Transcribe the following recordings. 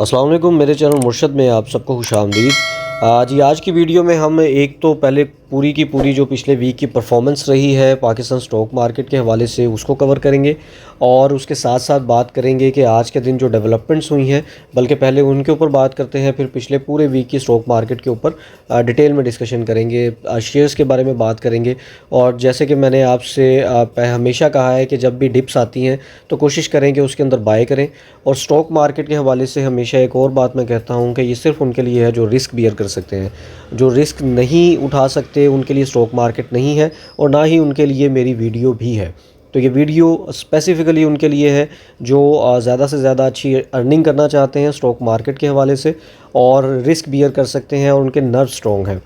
अस्सलाम वालेकुम, मेरे चैनल मुर्शद में आप सबको खुशामदीद। जी, आज की वीडियो में हम एक तो पहले पूरी की पूरी जो पिछले वीक की परफॉर्मेंस रही है पाकिस्तान स्टॉक मार्केट के हवाले से उसको कवर करेंगे और उसके साथ साथ बात करेंगे कि आज के दिन जो डेवलपमेंट्स हुई हैं, बल्कि पहले उनके ऊपर बात करते हैं, फिर पिछले पूरे वीक की स्टॉक मार्केट के ऊपर डिटेल में डिस्कशन करेंगे, शेयर्स के बारे में बात करेंगे। और जैसे कि मैंने आपसे हमेशा कहा है कि जब भी डिप्स आती हैं तो कोशिश करें कि उसके अंदर बाय करें। और स्टॉक मार्केट के हवाले से हमेशा एक और बात मैं कहता हूँ कि ये सिर्फ उनके लिए है जो रिस्क बियर कर सकते हैं। जो रिस्क नहीं उठा सकते उनके लिए स्टॉक मार्केट नहीं है और ना ही उनके लिए मेरी वीडियो भी है। तो ये वीडियो स्पेसिफ़िकली उनके लिए है जो ज़्यादा से ज़्यादा अच्छी अर्निंग करना चाहते हैं स्टॉक मार्केट के हवाले से और रिस्क बियर कर सकते हैं और उनके नर्व स्ट्रॉन्ग हैं।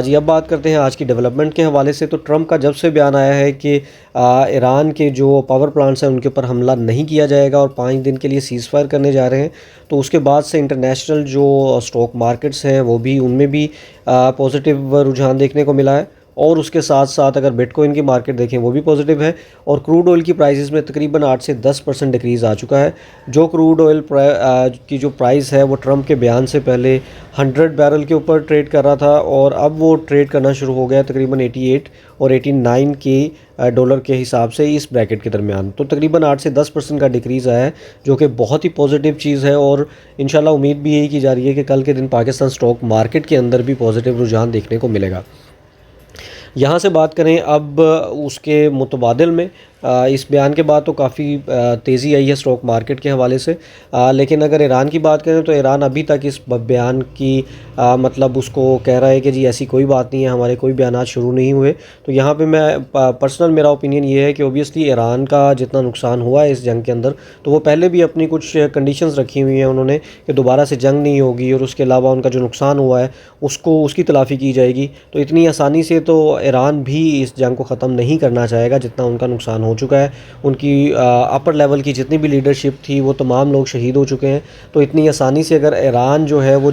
जी, अब बात करते हैं आज की डेवलपमेंट के हवाले से। तो ट्रंप का जब से बयान आया है कि ईरान के जो पावर प्लांट्स हैं उनके ऊपर हमला नहीं किया जाएगा और 5 दिन के लिए सीज़ फायर करने जा रहे हैं, तो उसके बाद से इंटरनेशनल जो स्टॉक मार्केट्स हैं वो भी उनमें भी पॉजिटिव रुझान देखने को मिला है। और उसके साथ साथ अगर बिटकॉइन की मार्केट देखें वो भी पॉजिटिव है और क्रूड ऑयल की प्राइसेस में तकरीबन 8 से 10% डिक्रीज़ आ चुका है। जो क्रूड ऑयल की जो प्राइस है वो ट्रंप के बयान से पहले 100 बैरल के ऊपर ट्रेड कर रहा था और अब वो ट्रेड करना शुरू हो गया तकरीबन 88 और 89 के डॉलर के हिसाब से इस ब्रैकेट के दरमियान। तो तकरीबन 8 से 10% का डिक्रीज़ आया है जो कि बहुत ही पॉजिटिव चीज़ है और इंशाल्लाह उम्मीद भी यही की जा रही है कि कल के दिन पाकिस्तान स्टॉक मार्केट के अंदर भी पॉजिटिव रुझान देखने को मिलेगा। यहाँ से बात करें अब उसके मुतबादिल में इस बयान के बाद तो काफ़ी तेज़ी आई है स्टॉक मार्केट के हवाले से। लेकिन अगर ईरान की बात करें तो ईरान अभी तक इस बयान की मतलब उसको कह रहा है कि जी ऐसी कोई बात नहीं है, हमारे कोई बयानात शुरू नहीं हुए। तो यहाँ पे मैं पर्सनल मेरा ओपिनियन ये है कि ओबियसली ईरान का जितना नुकसान हुआ है इस जंग के अंदर, तो वो पहले भी अपनी कुछ कंडीशंस रखी हुई हैं उन्होंने कि दोबारा से जंग नहीं होगी और उसके अलावा उनका जो नुकसान हुआ है उसकी तलाफ़ी की जाएगी। तो इतनी आसानी से तो ईरान भी इस जंग को ख़त्म नहीं करना चाहेगा जितना उनका नुकसान हो चुका है। उनकी अपर लेवल की जितनी भी लीडरशिप थी वो तमाम लोग शहीद हो चुके हैं। तो इतनी आसानी से अगर ईरान जो है वो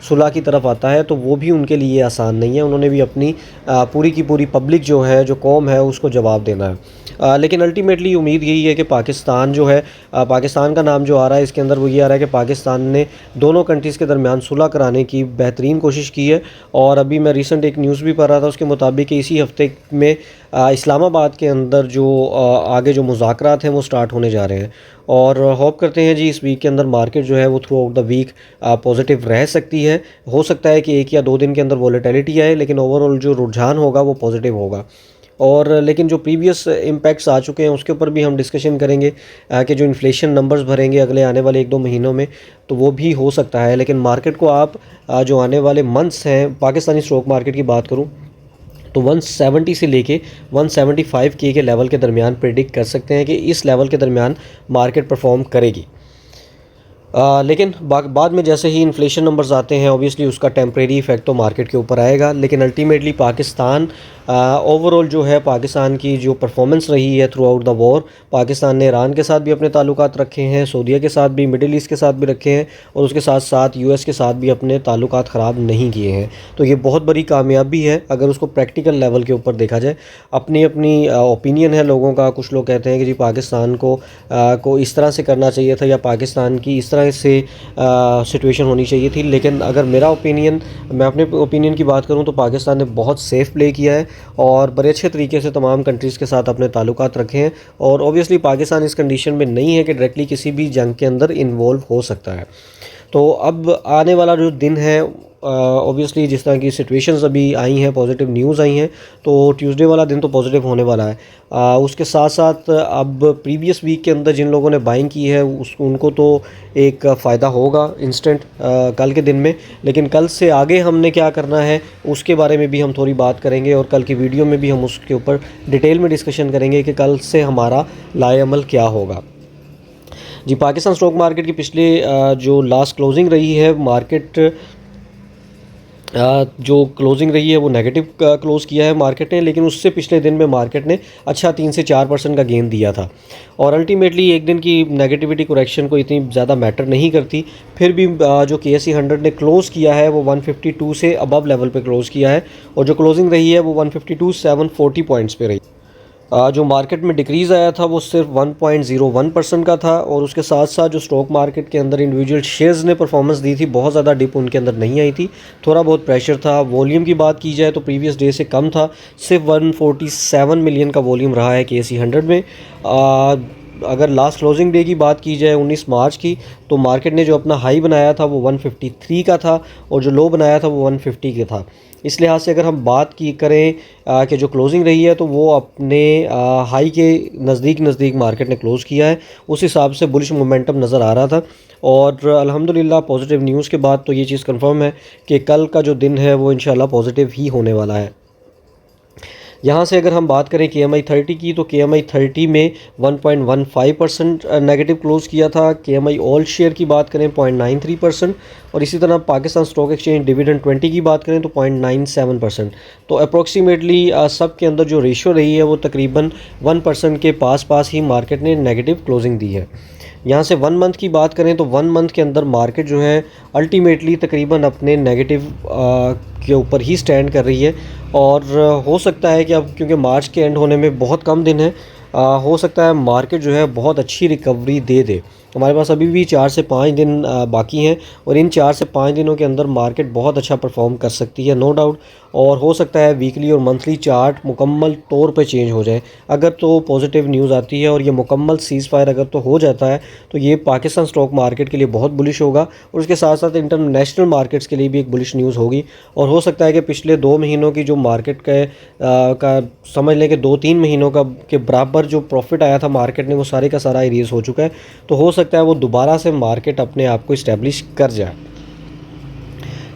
सुलह की तरफ आता है तो वो भी उनके लिए आसान नहीं है। उन्होंने भी अपनी पूरी की पूरी पब्लिक जो है, जो कौम है, उसको जवाब देना है। लेकिन अल्टीमेटली उम्मीद यही है कि पाकिस्तान जो है, पाकिस्तान का नाम जो आ रहा है इसके अंदर वो ये आ रहा है कि पाकिस्तान ने दोनों कंट्रीज़ के दरमियान सुलह कराने की बेहतरीन कोशिश की है। और अभी मैं रिसेंट एक न्यूज़ भी पढ़ रहा था, उसके मुताबिक इसी हफ्ते में इस्लामाबाद के अंदर जो आगे जो मुज़ाकरात हैं वो स्टार्ट होने जा रहे हैं। और होप करते हैं जी इस वीक के अंदर मार्केट जो है वो throughout the week positive रह सकती है। हो सकता है कि 1 या 2 दिन के अंदर वॉलेटिलिटी आए, लेकिन ओवरऑल जो रुझान होगा वो पॉजिटिव होगा। और लेकिन जो प्रीवियस इम्पैक्ट्स आ चुके हैं उसके ऊपर भी हम डिस्कशन करेंगे कि जो इन्फ्लेशन नंबर्स भरेंगे अगले आने वाले 1-2 महीनों में, तो वो भी हो सकता है। लेकिन मार्केट को आप जो आने वाले मंथ्स हैं, पाकिस्तानी स्टॉक मार्केट की बात करूँ तो 170 से लेके 175 के लेवल के दरमियान प्रेडिक्ट कर सकते हैं कि इस लेवल के दरमियान मार्केट परफॉर्म करेगी। लेकिन बाद में जैसे ही इन्फ्लेशन नंबर्स आते हैं ऑब्वियसली उसका टेम्परेरी इफेक्ट तो मार्केट के ऊपर आएगा। लेकिन अल्टीमेटली पाकिस्तान ओवरऑल जो है, पाकिस्तान की जो परफॉर्मेंस रही है through out the war, Pakistan ने ईरान के साथ भी अपने ताल्लुकात रखे हैं, सऊदीया के साथ भी, मिडिल ईस्ट के साथ भी रखे हैं और उसके साथ साथ यूएस के साथ भी अपने ताल्लुकात ख़राब नहीं किए हैं। तो ये बहुत बड़ी कामयाबी है अगर उसको प्रैक्टिकल लेवल के ऊपर देखा जाए। अपनी अपनी ओपिनियन है लोगों का। कुछ लोग कहते हैं कि जी पाकिस्तान को इस तरह से करना चाहिए था या पाकिस्तान की इस तरह से सिचुएशन होनी चाहिए थी। लेकिन अगर मैं अपने ओपिनियन की बात करूं तो पाकिस्तान ने बहुत सेफ़ प्ले किया है और बड़े अच्छे तरीके से तमाम कंट्रीज़ के साथ अपने ताल्लुकात रखे हैं। और ऑब्वियसली पाकिस्तान इस कंडीशन में नहीं है कि डायरेक्टली किसी भी जंग के अंदर इन्वॉल्व हो सकता है। तो अब आने वाला जो दिन है, ऑब्वियसली जिस तरह की सिचुएशंस अभी आई हैं, पॉजिटिव न्यूज़ आई हैं, तो ट्यूसडे वाला दिन तो पॉजिटिव होने वाला है। उसके साथ साथ अब प्रीवियस वीक के अंदर जिन लोगों ने बाइंग की है उनको तो एक फ़ायदा होगा इंस्टेंट कल के दिन में। लेकिन कल से आगे हमने क्या करना है उसके बारे में भी हम थोड़ी बात करेंगे और कल की वीडियो में भी हम उसके ऊपर डिटेल में डिस्कशन करेंगे कि कल से हमारा लाएअमल क्या होगा। जी, पाकिस्तान स्टॉक मार्केट की पिछले जो लास्ट क्लोजिंग रही है, मार्केट जो क्लोजिंग रही है वो नेगेटिव क्लोज़ किया है मार्केट ने। लेकिन उससे पिछले दिन में मार्केट ने अच्छा 3 से 4% का गेन दिया था। और अल्टीमेटली एक दिन की नेगेटिविटी करेक्शन को इतनी ज़्यादा मैटर नहीं करती। फिर भी जो KSE 100 ने क्लोज़ किया है वो 152 से अबव लेवल पे क्लोज़ किया है और जो क्लोजिंग रही है वो 152,740 पॉइंट्स पे रही। जो मार्केट में डिक्रीज़ आया था वो सिर्फ 1.01% का था, और उसके साथ साथ जो स्टॉक मार्केट के अंदर इंडिविजुअल शेयर्स ने परफॉर्मेंस दी थी, बहुत ज़्यादा डिप उनके अंदर नहीं आई थी, थोड़ा बहुत प्रेशर था। वॉल्यूम की बात की जाए तो प्रीवियस डे से कम था, सिर्फ 147 मिलियन का वॉल्यूम रहा है KSE 100 में। अगर लास्ट क्लोजिंग डे की बात की जाए 19 मार्च की, तो मार्केट ने जो अपना हाई बनाया था वो 153 का था, और जो लो बनाया था वो 150 का था। इस लिहाज से अगर हम बात की करें कि जो क्लोजिंग रही है, तो वो अपने हाई के नज़दीक नज़दीक मार्केट ने क्लोज़ किया है। उस हिसाब से बुलिश मोमेंटम नज़र आ रहा था, और अल्हम्दुलिल्लाह पॉजिटिव न्यूज़ के बाद तो ये चीज़ कंफर्म है कि कल का जो दिन है वो इंशाल्लाह पॉजिटिव ही होने वाला है। यहाँ से अगर हम बात करें KMI 30 की, तो KMI 30 में 1.15% नेगेटिव क्लोज़ किया था। KMI ऑल शेयर की बात करें 0.93%, और इसी तरह पाकिस्तान स्टॉक एक्सचेंज डिविडेंड 20 की बात करें तो 0.97%। तो अप्रोक्सीमेटली सब के अंदर जो रेशियो रही है वो तकरीबन 1% के पास ही मार्केट ने नेगेटिव क्लोजिंग दी है। यहाँ से 1 मंथ की बात करें तो 1 मंथ के अंदर मार्केट जो है अल्टीमेटली तकरीबन अपने नेगेटिव के ऊपर ही स्टैंड कर रही है, और हो सकता है कि अब क्योंकि मार्च के एंड होने में बहुत कम दिन है, हो सकता है मार्केट जो है बहुत अच्छी रिकवरी दे दे। हमारे पास अभी भी 4 से 5 दिन बाकी हैं, और इन 4 से 5 दिनों के अंदर मार्केट बहुत अच्छा परफॉर्म कर सकती है, नो डाउट। और हो सकता है वीकली और मंथली चार्ट मुकम्मल तौर पे चेंज हो जाए अगर तो पॉजिटिव न्यूज़ आती है, और ये मुकम्मल सीज़ फायर अगर तो हो जाता है, तो ये पाकिस्तान स्टॉक मार्केट के लिए बहुत बुलिश होगा, और उसके साथ साथ इंटरनेशनल मार्केट्स के लिए भी एक बुलिश न्यूज़ होगी। और हो सकता है कि पिछले 2 महीनों की जो मार्केट का समझ लें कि 2-3 महीनों का के बराबर जो प्रॉफिट आया था मार्केट ने, वो सारे का सारा इरेज हो चुका है। तो हो सकता है वो दोबारा से मार्केट अपने आप को इस्टेब्लिश कर जाए।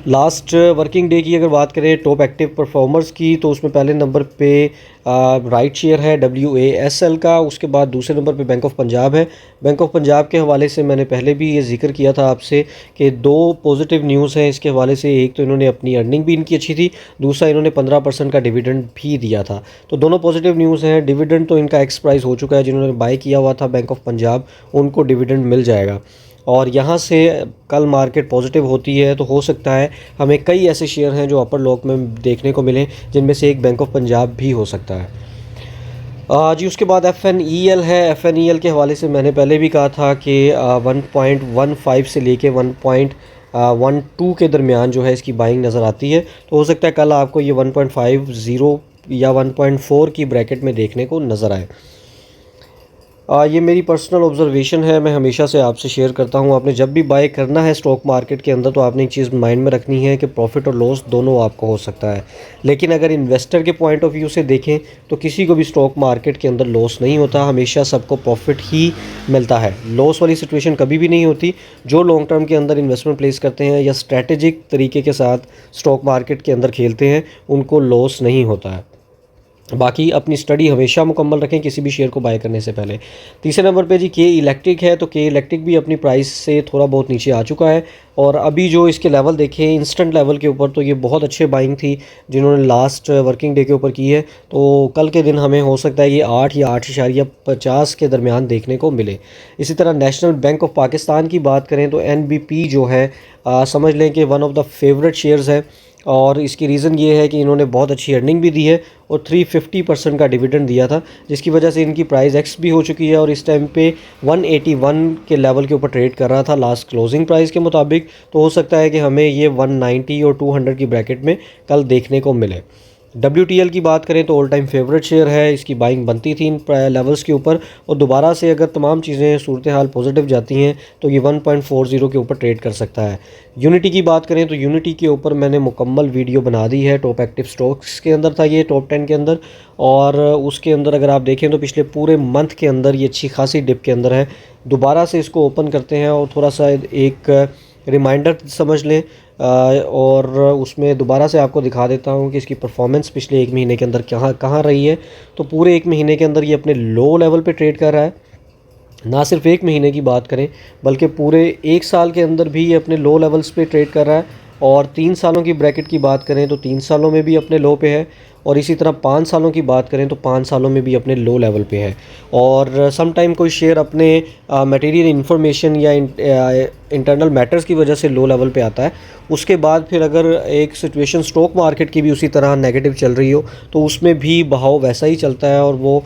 लास्ट वर्किंग डे की अगर बात करें टॉप एक्टिव परफॉर्मर्स की, तो उसमें पहले नंबर पे राइट शेयर है WASL का, उसके बाद दूसरे नंबर पे बैंक ऑफ पंजाब है। बैंक ऑफ पंजाब के हवाले से मैंने पहले भी ये जिक्र किया था आपसे कि 2 पॉजिटिव न्यूज़ हैं इसके हवाले से। एक तो इन्होंने अपनी अर्निंग भी इनकी अच्छी थी, दूसरा इन्होंने 15% का डिविडेंड भी दिया था। तो दोनों पॉजिटिव न्यूज़ हैं। डिविडेंड तो इनका एक्स प्राइस हो चुका है, जिन्होंने बाय किया हुआ था बैंक ऑफ पंजाब उनको डिविडेंड मिल जाएगा, और यहाँ से कल मार्केट पॉजिटिव होती है तो हो सकता है हमें कई ऐसे शेयर हैं जो अपर लॉक में देखने को मिलें, जिनमें से एक बैंक ऑफ पंजाब भी हो सकता है। जी उसके बाद FNEL है। FNEL के हवाले से मैंने पहले भी कहा था कि 1.15 से लेके 1.12 के दरमियान जो है इसकी बाइंग नज़र आती है। तो हो सकता है कल आपको ये 1.50 या 1.4 की ब्रैकेट में देखने को नज़र आए। ये मेरी पर्सनल ऑब्जर्वेशन है, मैं हमेशा से आपसे शेयर करता हूँ। आपने जब भी बाय करना है स्टॉक मार्केट के अंदर, तो आपने एक चीज़ माइंड में रखनी है कि प्रॉफिट और लॉस दोनों आपको हो सकता है। लेकिन अगर इन्वेस्टर के पॉइंट ऑफ व्यू से देखें तो किसी को भी स्टॉक मार्केट के अंदर लॉस नहीं होता, हमेशा सबको प्रॉफिट ही मिलता है। लॉस वाली सिचुएशन कभी भी नहीं होती। जो लॉन्ग टर्म के अंदर इन्वेस्टमेंट प्लेस करते हैं या स्ट्रैटेजिक तरीके के साथ स्टॉक मार्केट के अंदर खेलते हैं, उनको लॉस नहीं होता है। बाकी अपनी स्टडी हमेशा मुकम्मल रखें किसी भी शेयर को बाय करने से पहले। तीसरे नंबर पे जी K इलेक्ट्रिक है। तो K इलेक्ट्रिक भी अपनी प्राइस से थोड़ा बहुत नीचे आ चुका है, और अभी जो इसके लेवल देखें इंस्टेंट लेवल के ऊपर, तो ये बहुत अच्छे बाइंग थी जिन्होंने लास्ट वर्किंग डे के ऊपर की है। तो कल के दिन हमें हो सकता है ये 8 या 8.50 के दरमियान देखने को मिले। इसी तरह नेशनल बैंक ऑफ पाकिस्तान की बात करें तो NBP जो है समझ लें कि one of the favourite shares है, और इसकी रीज़न ये है कि इन्होंने बहुत अच्छी अर्निंग भी दी है और 350% का डिविडेंड दिया था, जिसकी वजह से इनकी प्राइस एक्स भी हो चुकी है, और इस टाइम पे 181 के लेवल के ऊपर ट्रेड कर रहा था लास्ट क्लोजिंग प्राइस के मुताबिक। तो हो सकता है कि हमें ये 190 और 200 की ब्रैकेट में कल देखने को मिले। WTL की बात करें तो ऑल टाइम फेवरेट शेयर है, इसकी बाइंग बनती थी इन लेवल्स के ऊपर, और दोबारा से अगर तमाम चीज़ें सूरत हाल पॉजिटिव जाती हैं तो ये 1.40 के ऊपर ट्रेड कर सकता है। यूनिटी की बात करें तो यूनिटी के ऊपर मैंने मुकम्मल वीडियो बना दी है। टॉप एक्टिव स्टॉक्स के अंदर था ये, टॉप 10 के अंदर, और उसके अंदर अगर आप देखें तो पिछले पूरे मंथ के अंदर ये अच्छी खासी डिप के अंदर है। दोबारा से इसको ओपन करते हैं और थोड़ा सा एक रिमाइंडर समझ लें, और उसमें दोबारा से आपको दिखा देता हूँ कि इसकी परफॉर्मेंस पिछले 1 महीने के अंदर कहाँ रही है। तो पूरे 1 महीने के अंदर ये अपने लो लेवल पे ट्रेड कर रहा है। ना सिर्फ 1 महीने की बात करें बल्कि पूरे 1 साल के अंदर भी ये अपने लो लेवल्स पे ट्रेड कर रहा है, और 3 सालों की ब्रैकेट की बात करें तो 3 सालों में भी अपने लो पे है, और इसी तरह 5 सालों की बात करें तो 5 सालों में भी अपने लो लेवल पे है। और सम टाइम कोई शेयर अपने मटेरियल इन्फॉर्मेशन या इंटरनल मैटर्स की वजह से लो लेवल पे आता है। उसके बाद फिर अगर एक सिचुएशन स्टॉक मार्केट की भी उसी तरह नेगेटिव चल रही हो तो उसमें भी बहाव वैसा ही चलता है और वो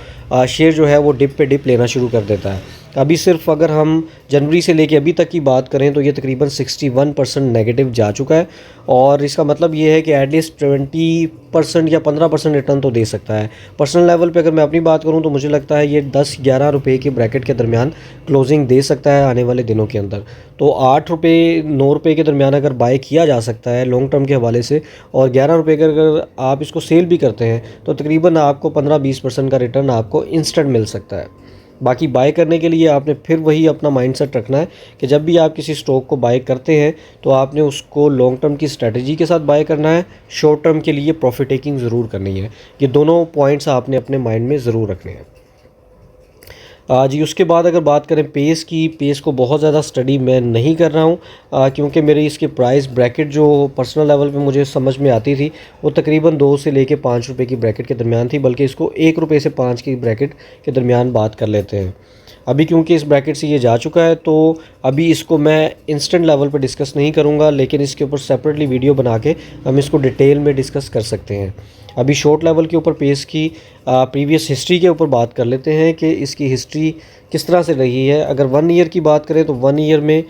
शेयर जो है वो डिप पे डिप लेना शुरू कर देता है। अभी सिर्फ अगर हम जनवरी से लेके अभी तक की बात करें तो ये तकरीबन 61% नेगेटिव जा चुका है। और इसका मतलब ये है कि एटलीस्ट 20% या 15% रिटर्न तो दे सकता है। पर्सनल लेवल पे अगर मैं अपनी बात करूं तो मुझे लगता है ये 10-11 रुपये के ब्रैकेट के दरमियान क्लोजिंग दे सकता है आने वाले दिनों के अंदर। तो 8 रुपये 9 रुपये के दरमियान अगर बाय किया जा सकता है लॉन्ग टर्म के हवाले से, और 11 रुपये का अगर आप इसको सेल भी करते हैं तो तकरीबन आपको 15-20% का रिटर्न आपको इंस्टेंट मिल सकता है। बाकी बाय करने के लिए आपने फिर वही अपना माइंडसेट रखना है कि जब भी आप किसी स्टॉक को बाय करते हैं तो आपने उसको लॉन्ग टर्म की स्ट्रेटजी के साथ बाय करना है, शॉर्ट टर्म के लिए प्रॉफिट टेकिंग ज़रूर करनी है। ये दोनों पॉइंट्स आपने अपने माइंड में ज़रूर रखने हैं। जी, उसके बाद अगर बात करें पेस की, पेस को बहुत ज़्यादा स्टडी मैं नहीं कर रहा हूँ क्योंकि मेरी इसकी प्राइस ब्रैकेट जो पर्सनल लेवल पे मुझे समझ में आती थी वो तकरीबन 2 से लेके 5 रुपये की ब्रैकेट के दरमियान थी, बल्कि इसको 1 रुपये से 5 की ब्रैकेट के दरमियान बात कर लेते हैं। अभी क्योंकि इस ब्रैकेट से ये जा चुका है तो अभी इसको मैं इंस्टेंट लेवल पर डिस्कस नहीं करूँगा, लेकिन इसके ऊपर सेपरेटली वीडियो बना के हम इसको डिटेल में डिस्कस कर सकते हैं। अभी शॉर्ट लेवल के ऊपर पेस की प्रीवियस हिस्ट्री के ऊपर बात कर लेते हैं कि इसकी हिस्ट्री किस तरह से रही है। अगर 1 ईयर की बात करें तो 1 ईयर में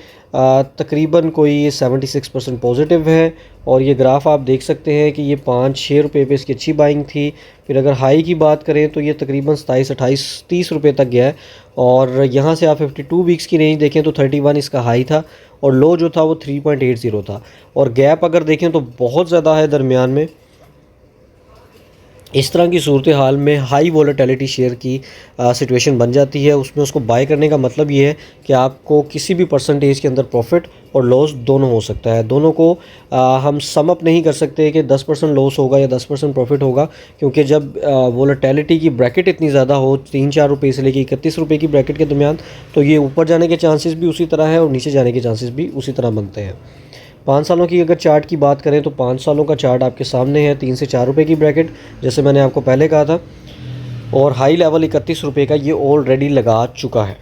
तकरीबन कोई 76% पॉजिटिव है। और ये ग्राफ आप देख सकते हैं कि ये 5-6 रुपये पे इसकी अच्छी बाइंग थी। फिर अगर हाई की बात करें तो ये तकरीबन 27-28-30 रुपये तक गया है। और यहाँ से आप 52 वीक्स की रेंज देखें तो 31 इसका हाई था और लो जो था वो 3.80 था। और गैप अगर देखें तो बहुत ज़्यादा है दरमियान में। इस तरह की सूरत हाल में हाई वॉलेटिलिटी शेयर की सिचुएशन बन जाती है। उसमें उसको बाय करने का मतलब ये है कि आपको किसी भी परसेंटेज के अंदर प्रॉफिट और लॉस दोनों हो सकता है। दोनों को हम सम अप नहीं कर सकते कि 10% लॉस होगा या 10% प्रॉफिट होगा, क्योंकि जब वॉलेटिलिटी की ब्रैकेट इतनी ज़्यादा हो 3-4 रुपये से लेकर 31 रुपये की ब्रैकेट के दरमियान, तो ये ऊपर जाने के चांसेस भी उसी तरह है और नीचे जाने के चांसेस भी उसी तरह बनते हैं। 5 सालों की अगर चार्ट की बात करें तो 5 सालों का चार्ट आपके सामने है। 3 से 4 रुपये की ब्रैकेट जैसे मैंने आपको पहले कहा था, और हाई लेवल 31 रुपये का ये ऑलरेडी लगा चुका है।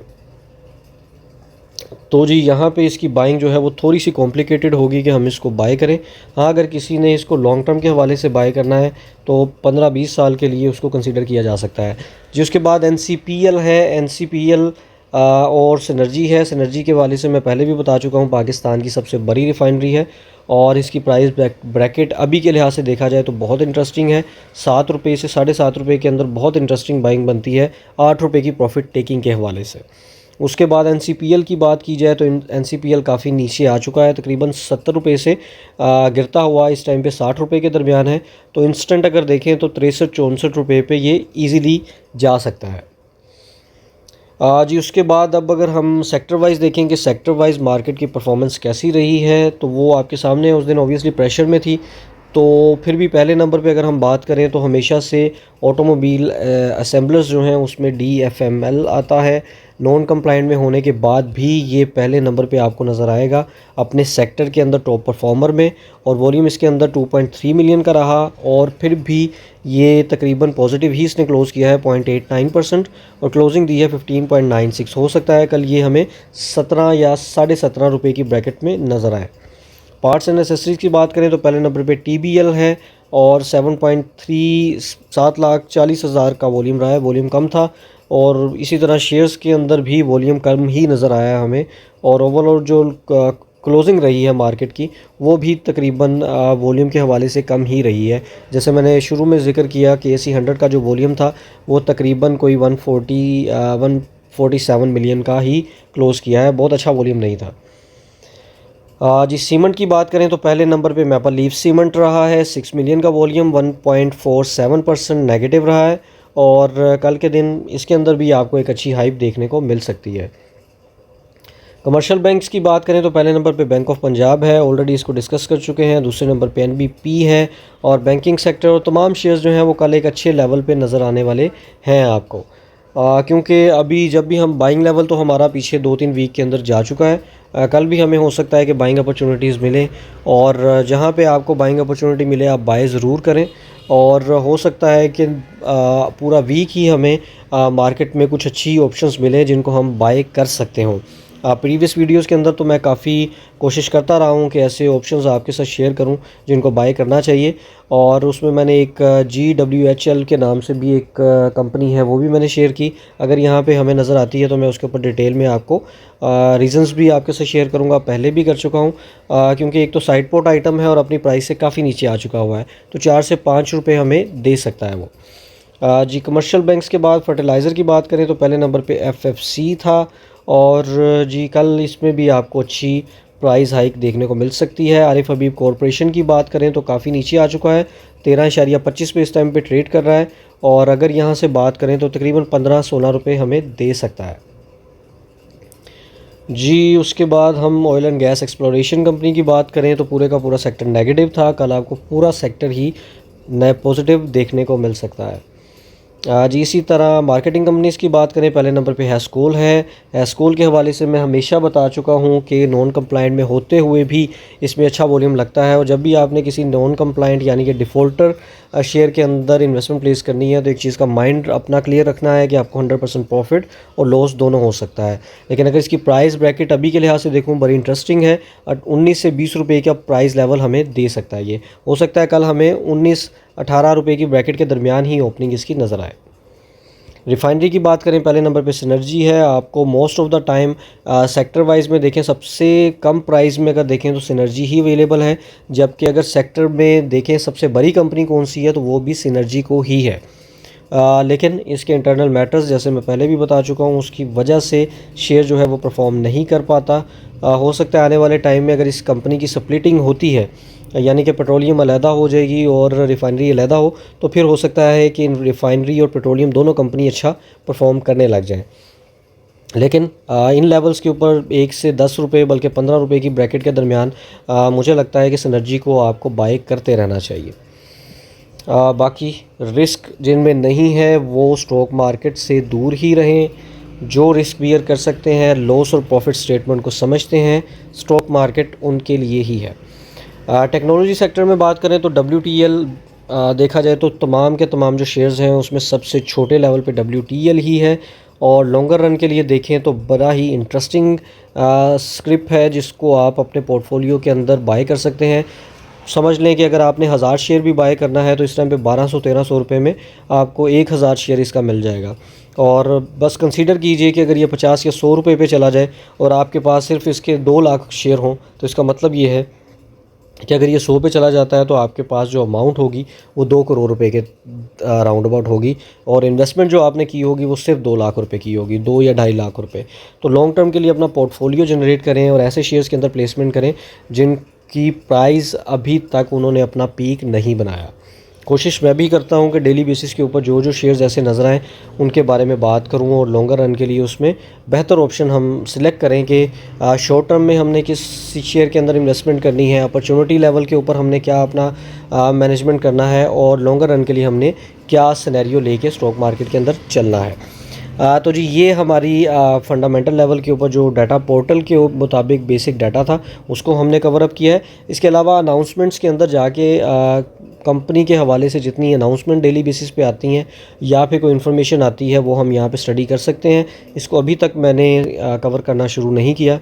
तो जी यहाँ पे इसकी बाइंग जो है वो थोड़ी सी कॉम्प्लिकेटेड होगी कि हम इसको बाय करें। हाँ, अगर किसी ने इसको लॉन्ग टर्म के हवाले से बाय करना है तो 15-20 साल के लिए उसको कंसीडर किया जा सकता है जी। उसके बाद NCPL है। NCPL और सिनर्जी है। सिनर्जी के वाले से मैं पहले भी बता चुका हूँ, पाकिस्तान की सबसे बड़ी रिफाइनरी है और इसकी प्राइस ब्रैकेट अभी के लिहाज से देखा जाए तो बहुत इंटरेस्टिंग है। 7 रुपये से 7.5 रुपये के अंदर बहुत इंटरेस्टिंग बाइंग बनती है 8 रुपये की प्रॉफिट टेकिंग के हवाले से। उसके बाद NCPL की बात की जाए तो NCPL काफ़ी नीचे आ चुका है, तकरीबन 70 रुपये से गिरता हुआ इस टाइम पे 60 रुपये के दरमियान है। तो इंस्टेंट अगर देखें तो 63-64 रुपये पे ये ईज़िली जा सकता है जी। उसके बाद अब अगर हम सेक्टर वाइज़ देखें कि सेक्टर वाइज़ मार्केट की परफॉर्मेंस कैसी रही है तो वो आपके सामने है। उस दिन ऑब्वियसली प्रेशर में थी, तो फिर भी पहले नंबर पे अगर हम बात करें तो हमेशा से ऑटोमोबाइल असेंबलर्स जो हैं उसमें DFML आता है। नॉन कंप्लाइंट में होने के बाद भी ये पहले नंबर पे आपको नज़र आएगा अपने सेक्टर के अंदर टॉप परफॉर्मर में, और वॉल्यूम इसके अंदर 2.3 मिलियन का रहा। और फिर भी ये तकरीबन पॉजिटिव ही इसने क्लोज़ किया है 0.89% और क्लोजिंग दी है 15.96। हो सकता है कल ये हमें 17 या 17.5 रुपये की ब्रैकेट में नज़र आए। पार्ट्स एंड एसेसरीज़ की बात करें तो पहले नंबर पे TBL है और 7.37 लाख 40 हज़ार का वॉल्यूम रहा है। वॉल्यूम कम था और इसी तरह शेयर्स के अंदर भी वॉल्यूम कम ही नज़र आया हमें। और ओवरऑल जो क्लोजिंग रही है मार्केट की वो भी तकरीबन वॉल्यूम के हवाले से कम ही रही है। जैसे मैंने शुरू में जिक्र किया कि AC 100 का जो वॉल्यूम था वो तकरीबन कोई 147 मिलियन का ही क्लोज़ किया है, बहुत अच्छा वॉल्यूम नहीं था जी। सीमेंट की बात करें तो पहले नंबर पे मैपल लीफ सीमेंट रहा है, 6 मिलियन का वॉल्यूम, 1.47% नेगेटिव रहा है। और कल के दिन इसके अंदर भी आपको एक अच्छी हाइप देखने को मिल सकती है। कमर्शियल बैंक्स की बात करें तो पहले नंबर पे बैंक ऑफ पंजाब है, ऑलरेडी इसको डिस्कस कर चुके हैं। दूसरे नंबर पे NBP है और बैंकिंग सेक्टर और तमाम शेयर्स जो हैं वो कल एक अच्छे लेवल पे नज़र आने वाले हैं आपको, क्योंकि अभी जब भी हम बाइंग लेवल तो हमारा पीछे 2-3 वीक के अंदर जा चुका है। कल भी हमें हो सकता है कि बाइंग अपॉर्चुनिटीज़ मिलें और जहाँ पे आपको बाइंग अपॉर्चुनिटी मिले आप बाय ज़रूर करें। और हो सकता है कि पूरा वीक ही हमें मार्केट में कुछ अच्छी ऑप्शंस मिले जिनको हम बाय कर सकते हों। प्रीवियस वीडियोस के अंदर तो मैं काफ़ी कोशिश करता रहा हूँ कि ऐसे ऑप्शंस आपके साथ शेयर करूँ जिनको बाय करना चाहिए, और उसमें मैंने एक GWHL के नाम से भी एक कंपनी है वो भी मैंने शेयर की। अगर यहाँ पे हमें नज़र आती है तो मैं उसके ऊपर डिटेल में आपको रीज़न्स भी आपके साथ शेयर करूँगा। पहले भी कर चुका हूँ क्योंकि एक तो साइड पोर्ट आइटम है और अपनी प्राइस से काफ़ी नीचे आ चुका हुआ है, तो 4 से 5 रुपये हमें दे सकता है वो। जी कमर्शियल बैंक्स के बाद फर्टिलाइज़र की बात करें तो पहले नंबर पे FFC था, और जी कल इसमें भी आपको अच्छी प्राइस हाइक देखने को मिल सकती है। आरिफ हबीब कॉरपोरेशन की बात करें तो काफ़ी नीचे आ चुका है, 13.25 पे इस टाइम पे ट्रेड कर रहा है, और अगर यहाँ से बात करें तो तकरीबन 15-16 रुपये हमें दे सकता है। जी उसके बाद हम oil and gas exploration company की बात करें तो पूरे का पूरा सेक्टर नेगेटिव था, कल आपको पूरा सेक्टर ही नए पॉजिटिव देखने को मिल सकता है। जी इसी तरह मार्केटिंग कंपनीज़ की बात करें, पहले नंबर पे हैस्कोल है। हैस्कोल के हवाले से मैं हमेशा बता चुका हूँ कि नॉन कंप्लाइंट में होते हुए भी इसमें अच्छा वॉल्यूम लगता है, और जब भी आपने किसी नॉन कंप्लाइंट यानी कि डिफ़ॉल्टर शेयर के अंदर इन्वेस्टमेंट प्लेस करनी है तो एक चीज़ का माइंड अपना क्लियर रखना है कि आपको 100% प्रॉफिट और लॉस दोनों हो सकता है। लेकिन अगर इसकी प्राइस ब्रैकेट अभी के लिहाज से देखूँ बड़ी इंटरेस्टिंग है, 19 से 20 रुपये का प्राइस लेवल हमें दे सकता है। ये हो सकता है कल हमें 19-18 रुपये की ब्रैकेट के दरमियान ही ओपनिंग इसकी नज़र आए। रिफाइनरी की बात करें, पहले नंबर पे सिनर्जी है। आपको most of the time sector wise में देखें सबसे कम प्राइस में अगर देखें तो सिनर्जी ही अवेलेबल है, जबकि अगर सेक्टर में देखें सबसे बड़ी कंपनी कौन सी है तो वो भी सिनर्जी को ही है। लेकिन इसके इंटरनल मैटर्स जैसे मैं पहले भी बता चुका हूँ उसकी वजह से शेयर जो है वो परफॉर्म नहीं कर पाता। हो सकता है आने वाले टाइम में अगर इस कंपनी की स्प्लिटिंग होती है यानी कि पेट्रोलियम अलहदा हो जाएगी और रिफाइनरी अलहदा हो, तो फिर हो सकता है कि रिफाइनरी और पेट्रोलियम दोनों कंपनी अच्छा परफॉर्म करने लग जाएँ। लेकिन इन लेवल्स के ऊपर 1 से 10 रुपये बल्कि 15 रुपये की ब्रैकेट के दरमियान मुझे लगता है कि सिनर्जी को आपको बाय करते रहना चाहिए। बाकी रिस्क जिनमें नहीं है वो स्टॉक मार्केट से दूर ही रहें। जो रिस्क बियर कर सकते हैं, लॉस और प्रॉफिट स्टेटमेंट को समझते हैं, स्टॉक मार्केट उनके लिए ही है। टेक्नोलॉजी सेक्टर में बात करें तो WTL देखा जाए तो तमाम के तमाम जो शेयर्स हैं उसमें सबसे छोटे लेवल पे WTL ही है, और लॉन्गर रन के लिए देखें तो बड़ा ही इंटरेस्टिंग स्क्रिप्ट है जिसको आप अपने पोर्टफोलियो के अंदर बाय कर सकते हैं। समझ लें कि अगर आपने 1000 शेयर भी बाय करना है तो इस टाइम पे 1200-1300 रुपये में आपको 1000 शेयर इसका मिल जाएगा। और बस कंसीडर कीजिए कि अगर ये 50 या 100 रुपये पे चला जाए और आपके पास सिर्फ इसके 2 लाख शेयर हों तो इसका मतलब ये है कि अगर ये 100 पे चला जाता है तो आपके पास जो अमाउंट होगी वो 2 करोड़ रुपए के राउंड अबाउट होगी, और इन्वेस्टमेंट जो आपने की होगी वो सिर्फ 2 लाख रुपए की होगी, 2 या 2.5 लाख रुपए। तो लॉन्ग टर्म के लिए अपना पोर्टफोलियो जनरेट करें और ऐसे शेयर्स के अंदर प्लेसमेंट करें जिनकी प्राइस अभी तक उन्होंने अपना पीक नहीं बनाया। कोशिश मैं भी करता हूं कि डेली बेसिस के ऊपर जो जो शेयर्स ऐसे नज़र आएँ उनके बारे में बात करूं, और लॉन्गर रन के लिए उसमें बेहतर ऑप्शन हम सिलेक्ट करें कि शॉर्ट टर्म में हमने किस शेयर के अंदर इन्वेस्टमेंट करनी है, अपॉर्चुनिटी लेवल के ऊपर हमने क्या अपना मैनेजमेंट करना है, और लॉन्गर रन के लिए हमने क्या सिनेरियो लेके स्टॉक मार्केट के अंदर चलना है। तो जी ये हमारी फंडामेंटल लेवल के ऊपर जो डाटा पोर्टल के मुताबिक बेसिक डाटा था उसको हमने कवर अप किया है। इसके अलावा अनाउंसमेंट्स के अंदर जाके कंपनी के हवाले से जितनी अनाउंसमेंट डेली बेसिस पे आती हैं या फिर कोई इन्फॉर्मेशन आती है वो हम यहाँ पे स्टडी कर सकते हैं। इसको अभी तक मैंने कवर करना शुरू नहीं किया,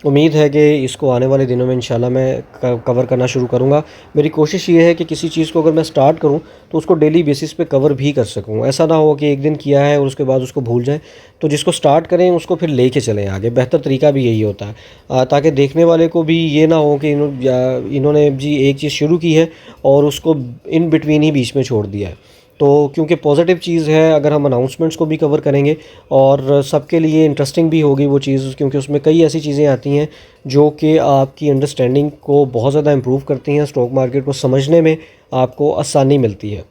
उम्मीद है कि इसको आने वाले दिनों में इंशाल्लाह मैं कवर करना शुरू करूँगा। मेरी कोशिश ये है कि किसी चीज़ को अगर मैं स्टार्ट करूँ तो उसको डेली बेसिस पे कवर भी कर सकूँ, ऐसा ना हो कि एक दिन किया है और उसके बाद उसको भूल जाएं। तो जिसको स्टार्ट करें उसको फिर लेके चलें आगे, बेहतर तरीका भी यही होता है ताकि देखने वाले को भी ये ना हो कि इन्होंने जी एक चीज़ शुरू की है और उसको इन बिटवीन ही बीच में छोड़ दिया है। तो क्योंकि पॉजिटिव चीज़ है, अगर हम अनाउंसमेंट्स को भी कवर करेंगे और सबके लिए इंटरेस्टिंग भी होगी वो चीज़, क्योंकि उसमें कई ऐसी चीज़ें आती हैं जो कि आपकी अंडरस्टैंडिंग को बहुत ज़्यादा इम्प्रूव करती हैं, स्टॉक मार्केट को समझने में आपको आसानी मिलती है।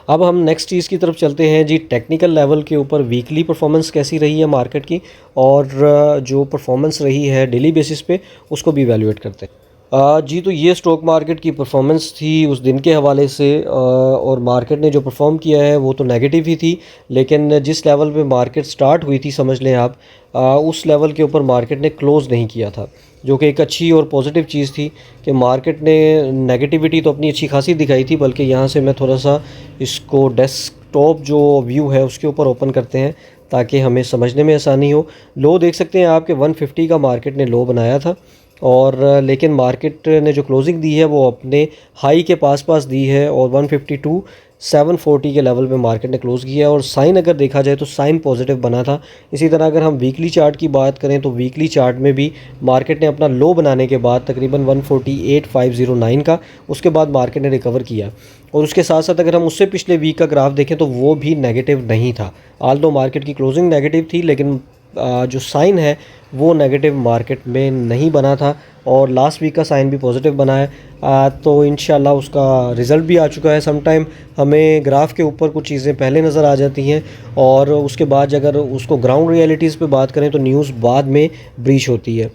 अब हम नेक्स्ट चीज़ की तरफ चलते हैं जी, टेक्निकल लेवल के ऊपर वीकली परफॉर्मेंस कैसी रही है मार्केट की, और जो परफॉर्मेंस रही है डेली बेसिस पे उसको भी इवैल्यूएट करते हैं। जी, तो ये स्टॉक मार्केट की परफॉर्मेंस थी उस दिन के हवाले से, और मार्केट ने जो परफॉर्म किया है वो तो नेगेटिव ही थी। लेकिन जिस लेवल पे मार्केट स्टार्ट हुई थी, समझ लें आप, उस लेवल के ऊपर मार्केट ने क्लोज़ नहीं किया था, जो कि एक अच्छी और पॉजिटिव चीज़ थी कि मार्केट ने नेगेटिविटी तो अपनी अच्छी खासी दिखाई थी। बल्कि यहाँ से मैं थोड़ा सा इसको डेस्कटॉप जो व्यू है उसके ऊपर ओपन करते हैं ताकि हमें समझने में आसानी हो। लो देख सकते हैं आपके 150 का मार्केट ने लो बनाया था, और लेकिन मार्केट ने जो क्लोजिंग दी है वो अपने हाई के पास पास दी है, और 152 740 के लेवल पे मार्केट ने क्लोज़ किया है। और साइन अगर देखा जाए तो साइन पॉजिटिव बना था। इसी तरह अगर हम वीकली चार्ट की बात करें तो वीकली चार्ट में भी मार्केट ने अपना लो बनाने के बाद तकरीबन 148,509 का, उसके बाद मार्केट ने रिकवर किया। और उसके साथ साथ अगर हम उससे पिछले वीक का ग्राफ देखें तो वो भी नेगेटिव नहीं था। आल दो मार्केट की क्लोजिंग नेगेटिव थी, लेकिन जो साइन है वो नेगेटिव मार्केट में नहीं बना था, और लास्ट वीक का साइन भी पॉजिटिव बना है। तो इंशाल्लाह उसका रिज़ल्ट भी आ चुका है। सम टाइम हमें ग्राफ के ऊपर कुछ चीज़ें पहले नज़र आ जाती हैं, और उसके बाद अगर उसको ग्राउंड रियलिटीज़ पे बात करें तो न्यूज़ बाद में ब्रीच होती है।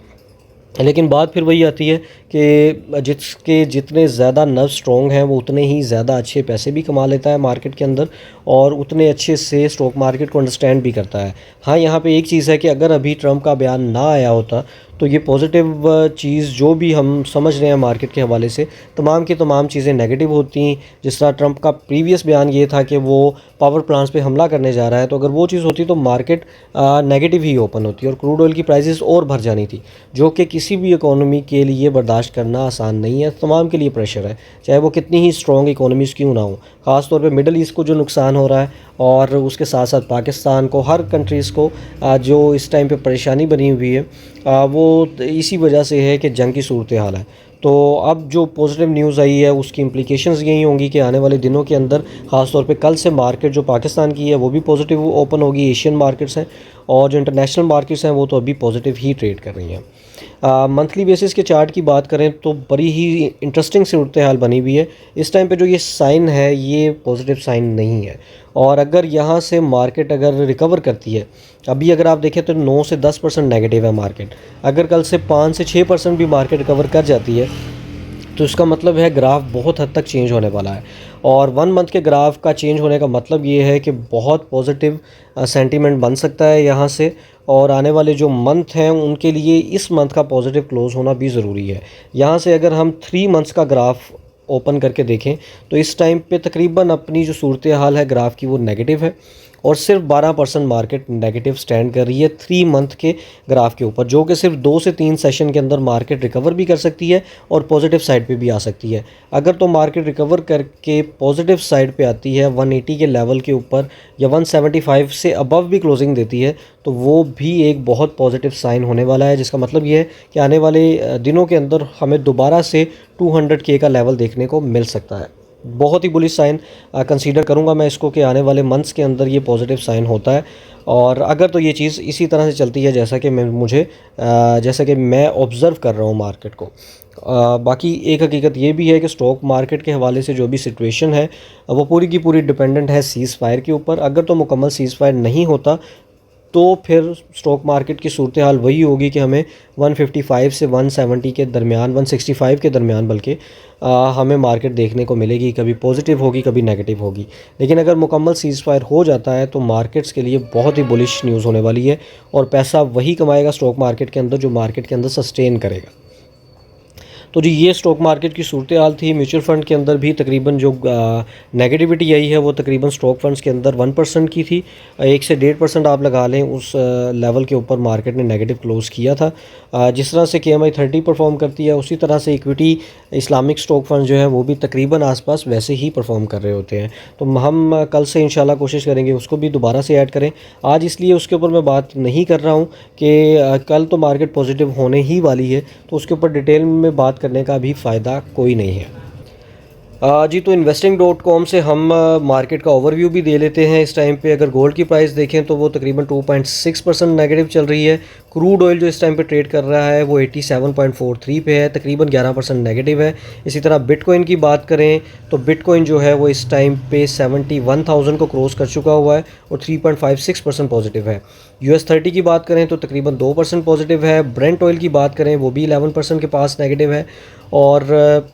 लेकिन बात फिर वही आती है कि जिसके जितने ज़्यादा नर्व स्ट्रॉन्ग हैं वो उतने ही ज़्यादा अच्छे पैसे भी कमा लेता है मार्केट के अंदर, और उतने अच्छे से स्टॉक मार्केट को अंडरस्टैंड भी करता है। हाँ, यहाँ पे एक चीज़ है कि अगर अभी ट्रंप का बयान ना आया होता तो ये पॉजिटिव चीज़ जो भी हम समझ रहे हैं मार्केट के हवाले से, तमाम की तमाम चीज़ें नेगेटिव होती। जिस तरह ट्रंप का प्रीवियस बयान ये था कि वो पावर प्लांट्स पे हमला करने जा रहा है, तो अगर वो चीज़ होती तो मार्केट नेगेटिव ही ओपन होती और क्रूड ऑयल की प्राइसेस और भर जानी थी, जो कि किसी भी इकोनॉमी के लिए बर्दाश्त करना आसान नहीं है। तमाम के लिए प्रेशर है, चाहे वो कितनी ही स्ट्रॉन्ग इकोनॉमीज़ क्यों ना हो। ख़ास तौर पे मिडल ईस्ट को जो नुकसान हो रहा है, और उसके साथ साथ पाकिस्तान को, हर कंट्रीज़ को जो इस टाइम पे परेशानी बनी हुई है, वो इसी वजह से है कि जंग की सूरत हाल है। तो अब जो पॉजिटिव न्यूज़ आई है उसकी इम्प्लिकेशंस यही होंगी कि आने वाले दिनों के अंदर, ख़ास तौर पे कल से मार्केट जो पाकिस्तान की है वो भी पॉजिटिव ओपन होगी। एशियन मार्केट्स हैं और जो इंटरनेशनल मार्केट्स हैं वो तो अभी पॉजिटिव ही ट्रेड कर रही हैं। मंथली बेसिस के चार्ट की बात करें तो बड़ी ही इंटरेस्टिंग सूरत हाल बनी हुई है। इस टाइम पे जो ये साइन है ये पॉजिटिव साइन नहीं है, और अगर यहाँ से मार्केट अगर रिकवर करती है, अभी अगर आप देखें तो 9 से 10% नेगेटिव है मार्केट, अगर कल से 5 से 6% भी मार्केट रिकवर कर जाती है तो इसका मतलब है ग्राफ बहुत हद तक चेंज होने वाला है। और 1 मंथ के ग्राफ का चेंज होने का मतलब ये है कि बहुत पॉजिटिव सेंटीमेंट बन सकता है यहाँ से, और आने वाले जो मंथ हैं उनके लिए इस मंथ का पॉजिटिव क्लोज होना भी ज़रूरी है। यहाँ से अगर हम 3 मंथ्स का ग्राफ ओपन करके देखें तो इस टाइम पे तकरीबन अपनी जो सूरत हाल है ग्राफ की वो नेगेटिव है, और सिर्फ 12% मार्केट नेगेटिव स्टैंड कर रही है 3 मंथ के ग्राफ के ऊपर, जो कि सिर्फ 2 से 3 सेशन के अंदर मार्केट रिकवर भी कर सकती है और पॉजिटिव साइड पे भी आ सकती है। अगर तो मार्केट रिकवर करके पॉजिटिव साइड पे आती है 180 के लेवल के ऊपर, या 175 से अबव भी क्लोजिंग देती है, तो वो भी एक बहुत पॉजिटिव साइन होने वाला है, जिसका मतलब ये है कि आने वाले दिनों के अंदर हमें दोबारा से 200K का लेवल देखने को मिल सकता है। बहुत ही बुलिश साइन कंसीडर करूंगा मैं इसको कि आने वाले मंथ्स के अंदर ये पॉजिटिव साइन होता है। और अगर तो ये चीज़ इसी तरह से चलती है जैसा कि मैं ऑब्ज़र्व कर रहा हूँ मार्केट को। बाकी एक हकीकत ये भी है कि स्टॉक मार्केट के हवाले से जो भी सिचुएशन है वो पूरी की पूरी डिपेंडेंट है सीज़ फायर के ऊपर। अगर तो मुकम्मल सीज़ फायर नहीं होता तो फिर स्टॉक मार्केट की सूरत हाल वही होगी कि हमें 155 से 170 के दरमियान, 165 के दरमियान बल्कि हमें मार्केट देखने को मिलेगी। कभी पॉजिटिव होगी, कभी नेगेटिव होगी। लेकिन अगर मुकम्मल सीज़ फायर हो जाता है तो मार्केट्स के लिए बहुत ही बुलिश न्यूज़ होने वाली है, और पैसा वही कमाएगा स्टॉक मार्केट के अंदर जो मार्केट के अंदर सस्टेन करेगा। तो जी, ये स्टॉक मार्केट की सूरत हाल थी। म्यूचुअल फ़ंड के अंदर भी तकरीबन जो नेगेटिविटी आई है वो तकरीबन स्टॉक फंड्स के अंदर 1% की थी। 1 से 1.5% आप लगा लें, उस लेवल के ऊपर मार्केट ने नेगेटिव क्लोज़ किया था। जिस तरह से KMI 30 परफॉर्म करती है उसी तरह से इक्विटी इस्लामिक स्टॉक फंड जो है वो भी तकरीबन आसपास वैसे ही परफॉर्म कर रहे होते हैं। तो हम कल से इंशाल्लाह कोशिश करेंगे उसको भी दोबारा से ऐड करें। आज इसलिए उसके ऊपर मैं बात नहीं कर रहा हूँ कि कल तो मार्केट पॉजिटिव होने ही वाली है, तो उसके ऊपर डिटेल में बात करने का भी फ़ायदा कोई नहीं है। जी, तो investing.com से हम मार्केट का ओवरव्यू भी दे लेते हैं। इस टाइम पे अगर गोल्ड की प्राइस देखें तो वो तकरीबन 2.6% नेगेटिव चल रही है। क्रूड ऑयल जो इस टाइम पे ट्रेड कर रहा है वो 87.43 पे है, तकरीबन 11% नेगेटिव है। इसी तरह बिटकॉइन की बात करें तो बिटकॉइन जो है वो इस टाइम पे 71,000 को क्रॉस कर चुका हुआ है और 3.56% पॉजिटिव है। US30 की बात करें तो तकरीबन 2% पॉजिटिव है। ब्रेंट ऑयल की बात करें वो भी 11% के पास नेगेटिव है और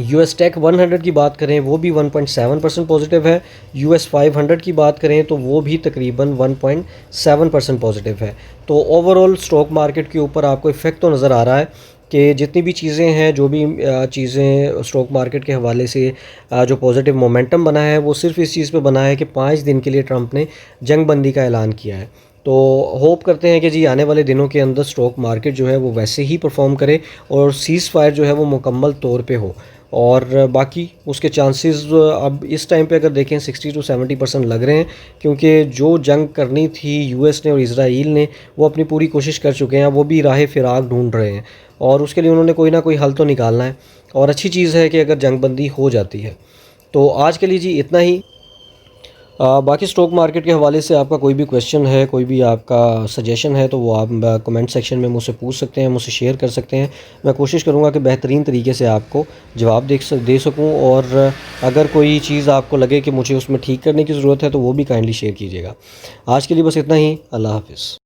US टेक 100 की बात करें वो भी 1.7% पॉजिटिव है। US 500 की बात करें तो वो भी तकरीबन 1.7% पॉजिटिव है। तो ओवरऑल स्टॉक मार्केट के ऊपर आपको इफ़ेक्ट तो नज़र आ रहा है कि जितनी भी चीज़ें हैं, जो भी चीज़ें स्टॉक मार्केट के हवाले से जो पॉजिटिव मोमेंटम बना है वो सिर्फ इस चीज़ पे बना है कि 5 दिन के लिए ट्रंप ने जंग बंदी का ऐलान किया है। तो होप करते हैं कि जी आने वाले दिनों के अंदर स्टॉक मार्केट जो है वो वैसे ही परफॉर्म करे और सीज़ फायर जो है वो मुकम्मल तौर पे हो। और बाकी उसके चांसेस अब इस टाइम पे अगर देखें 60 to 70% लग रहे हैं, क्योंकि जो जंग करनी थी यूएस ने और इज़राइल ने वो अपनी पूरी कोशिश कर चुके हैं। वो भी राह फिराक ढूंढ रहे हैं और उसके लिए उन्होंने कोई ना कोई हल तो निकालना है और अच्छी चीज़ है कि अगर जंगबंदी हो जाती है। तो आज के लिए जी इतना ही। बाकी स्टॉक मार्केट के हवाले से आपका कोई भी क्वेश्चन है, कोई भी आपका सजेशन है तो वो आप कमेंट सेक्शन में मुझसे पूछ सकते हैं, मुझसे शेयर कर सकते हैं। मैं कोशिश करूँगा कि बेहतरीन तरीके से आपको जवाब दे सकूँ और अगर कोई चीज़ आपको लगे कि मुझे उसमें ठीक करने की ज़रूरत है तो वो भी काइंडली शेयर कीजिएगा। आज के लिए बस इतना ही। अल्लाह हाफ़िज़।